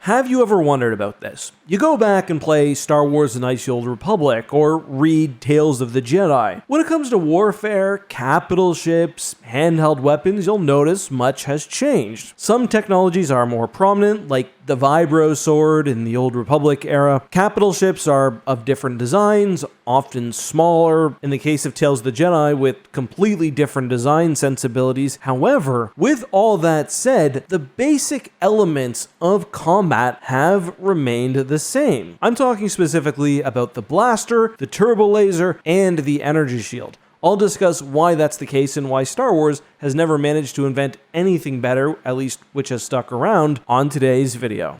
Have you ever wondered about this? You go back and play Star Wars: The Knights of the Old Republic or read Tales of the Jedi. When it comes to warfare, capital ships, handheld weapons, you'll notice much has changed. Some technologies are more prominent, like the Vibro sword in the Old Republic era. Capital ships are of different designs, often smaller, in the case of Tales of the Jedi, with completely different design sensibilities. However, with all that said, the basic elements of combat have remained the same. I'm talking specifically about the blaster, the turbo laser, and the energy shield. I'll discuss why that's the case and why Star Wars has never managed to invent anything better, at least which has stuck around, on today's video.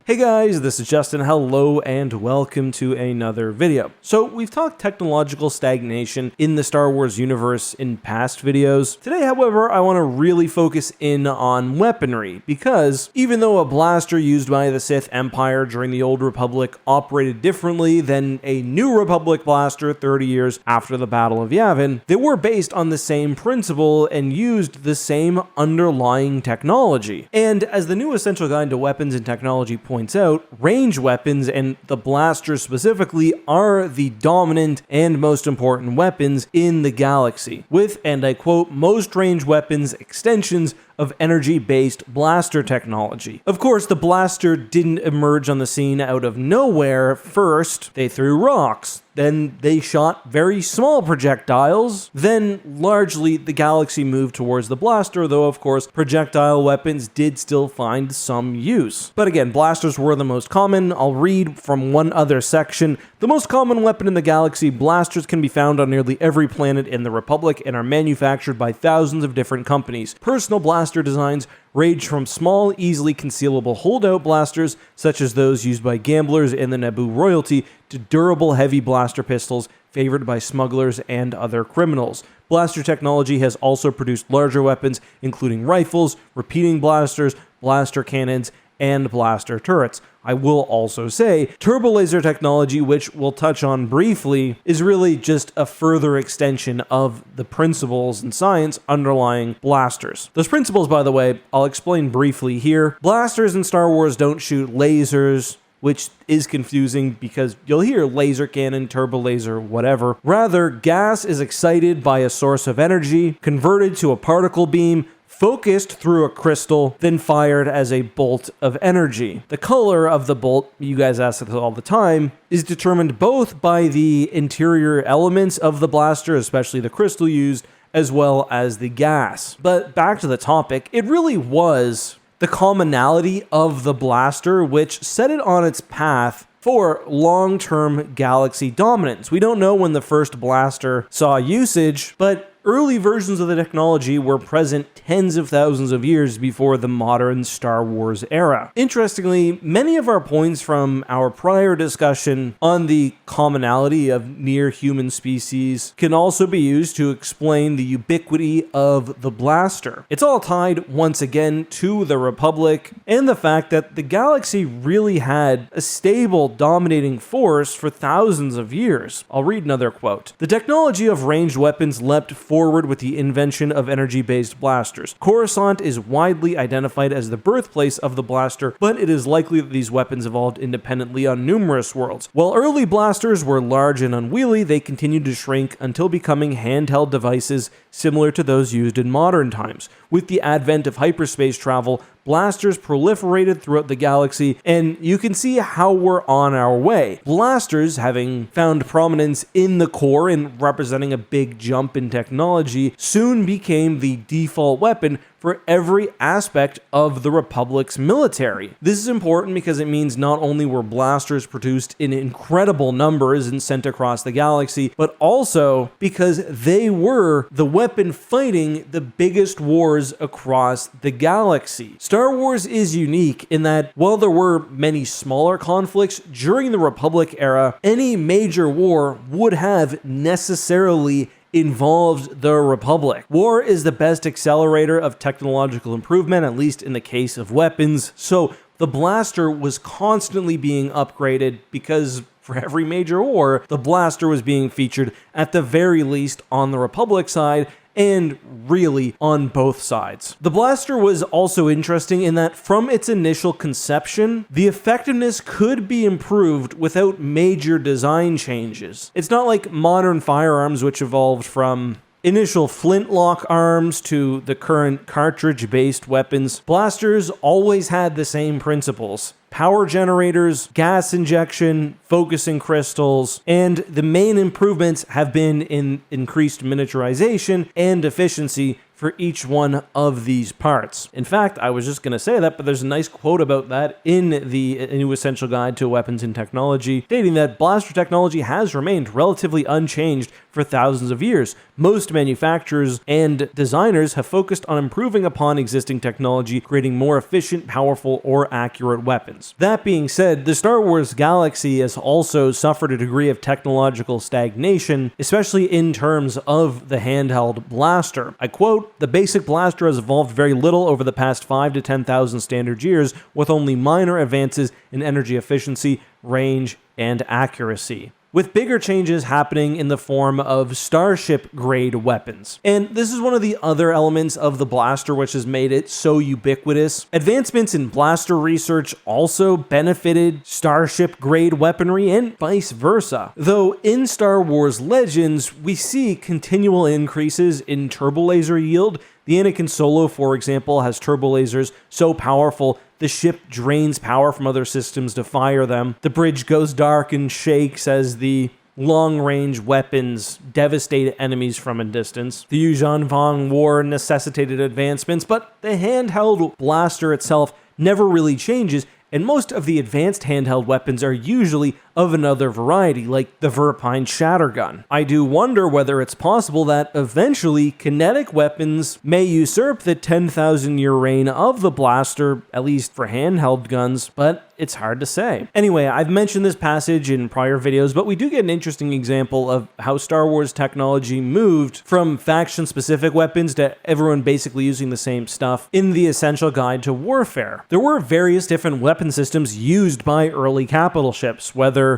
Hey guys, this is Justin. Hello and welcome to another video. So we've talked technological stagnation in the Star Wars universe in past videos. Today, however, I want to really focus in on weaponry because even though a blaster used by the Sith Empire during the Old Republic operated differently than a New Republic blaster 30 years after the Battle of Yavin, they were based on the same principle and used the same underlying technology. And as the new Essential Guide to Weapons and Technology points out, range weapons, and the blasters specifically, are the dominant and most important weapons in the galaxy, with, and I quote, most range weapons extensions of energy-based blaster technology. Of course, the blaster didn't emerge on the scene out of nowhere. First, they threw rocks. Then they shot very small projectiles. Then, largely, the galaxy moved towards the blaster, though, of course, projectile weapons did still find some use. But again, blasters were the most common. I'll read from one other section. The most common weapon in the galaxy, blasters can be found on nearly every planet in the Republic and are manufactured by thousands of different companies. Personal blaster designs range from small, easily concealable holdout blasters, such as those used by gamblers in the Naboo royalty, to durable heavy blaster pistols favored by smugglers and other criminals. Blaster technology has also produced larger weapons, including rifles, repeating blasters, blaster cannons, and blaster turrets. I will also say, turbo laser technology, which we'll touch on briefly, is really just a further extension of the principles and science underlying blasters. Those principles, by the way, I'll explain briefly here. Blasters in Star Wars don't shoot lasers, which is confusing because you'll hear laser cannon, turbo laser, whatever. Rather, gas is excited by a source of energy, converted to a particle beam, focused through a crystal, then fired as a bolt of energy. The color of the bolt, you guys ask this all the time, is determined both by the interior elements of the blaster, especially the crystal used, as well as the gas. But back to the topic, it really was the commonality of the blaster which set it on its path for long-term galaxy dominance. We don't know when the first blaster saw usage, but early versions of the technology were present tens of thousands of years before the modern Star Wars era. Interestingly, many of our points from our prior discussion on the commonality of near-human species can also be used to explain the ubiquity of the blaster. It's all tied, once again, to the Republic and the fact that the galaxy really had a stable, dominating force for thousands of years. I'll read another quote. "The technology of ranged weapons leapt forward with the invention of energy-based blasters. Coruscant is widely identified as the birthplace of the blaster, but it is likely that these weapons evolved independently on numerous worlds. While early blasters were large and unwieldy, they continued to shrink until becoming handheld devices similar to those used in modern times. With the advent of hyperspace travel, blasters proliferated throughout the galaxy, and you can see how we're on our way. Blasters, having found prominence in the core and representing a big jump in technology, soon became the default weapon for every aspect of the Republic's military. This is important because it means not only were blasters produced in incredible numbers and sent across the galaxy, but also because they were the weapon fighting the biggest wars across the galaxy. Star Wars is unique in that while there were many smaller conflicts during the Republic era, any major war would have necessarily involved the Republic. War is the best accelerator of technological improvement, at least in the case of weapons, so the blaster was constantly being upgraded because for every major war, the blaster was being featured at the very least on the Republic side, and really on both sides. The blaster was also interesting in that from its initial conception, the effectiveness could be improved without major design changes. It's not like modern firearms, which evolved from initial flintlock arms to the current cartridge-based weapons. Blasters always had the same principles: power generators, gas injection, focusing crystals, and the main improvements have been in increased miniaturization and efficiency for each one of these parts. In fact, I was just going to say that, but there's a nice quote about that in the New Essential Guide to Weapons and Technology, stating that blaster technology has remained relatively unchanged for thousands of years. Most manufacturers and designers have focused on improving upon existing technology, creating more efficient, powerful, or accurate weapons. That being said, the Star Wars galaxy has also suffered a degree of technological stagnation, especially in terms of the handheld blaster. I quote, "The basic blaster has evolved very little over the past 5 to 10,000 standard years, with only minor advances in energy efficiency, range, and accuracy, with bigger changes happening in the form of starship-grade weapons." And this is one of the other elements of the blaster which has made it so ubiquitous. Advancements in blaster research also benefited starship-grade weaponry and vice versa. Though in Star Wars Legends, we see continual increases in turbo laser yield. The Anakin Solo, for example, has turbo lasers so powerful the ship drains power from other systems to fire them. The bridge goes dark and shakes as the long-range weapons devastate enemies from a distance. The Yuuzhan Vong War necessitated advancements, but the handheld blaster itself never really changes, and most of the advanced handheld weapons are usually of another variety, like the Verpine Shattergun. I do wonder whether it's possible that eventually kinetic weapons may usurp the 10,000-year reign of the blaster, at least for handheld guns, but it's hard to say. Anyway, I've mentioned this passage in prior videos, but we do get an interesting example of how Star Wars technology moved from faction-specific weapons to everyone basically using the same stuff in the Essential Guide to Warfare. There were various different weapon systems used by early capital ships, whether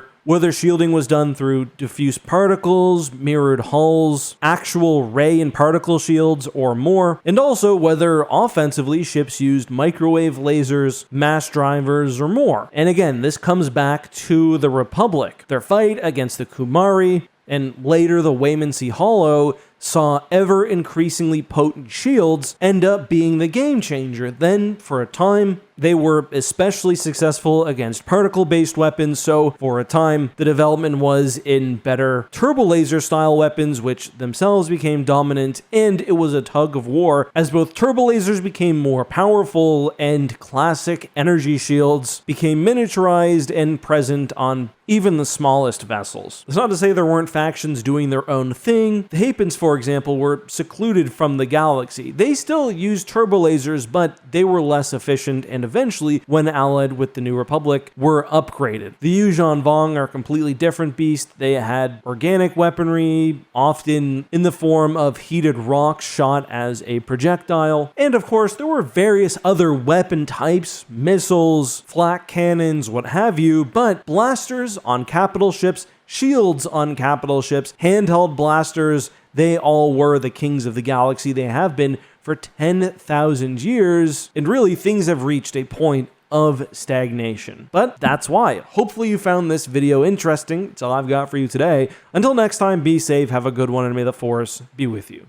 shielding was done through diffuse particles, mirrored hulls, actual ray and particle shields, or more, and also whether offensively ships used microwave lasers, mass drivers, or more. And again, this comes back to the Republic. Their fight against the Kumari, and later the Wayman Hollow, saw ever increasingly potent shields end up being the game changer. Then, for a time, they were especially successful against particle-based weapons, so for a time, the development was in better turbo laser style weapons, which themselves became dominant, and it was a tug of war as both turbo lasers became more powerful and classic energy shields became miniaturized and present on even the smallest vessels. It's not to say there weren't factions doing their own thing. The Hapens, for example, were secluded from the galaxy. They still used turbo lasers, but they were less efficient, and eventually, when allied with the New Republic, were upgraded. The Yuuzhan Vong are a completely different beast. They had organic weaponry, often in the form of heated rock shot as a projectile. And of course, there were various other weapon types, missiles, flak cannons, what have you, but blasters on capital ships, shields on capital ships, handheld blasters, they all were the kings of the galaxy. They have been for 10,000 years, and really things have reached a point of stagnation. But that's why. Hopefully you found this video interesting. That's all I've got for you today. Until next time, be safe, have a good one, and may the Force be with you.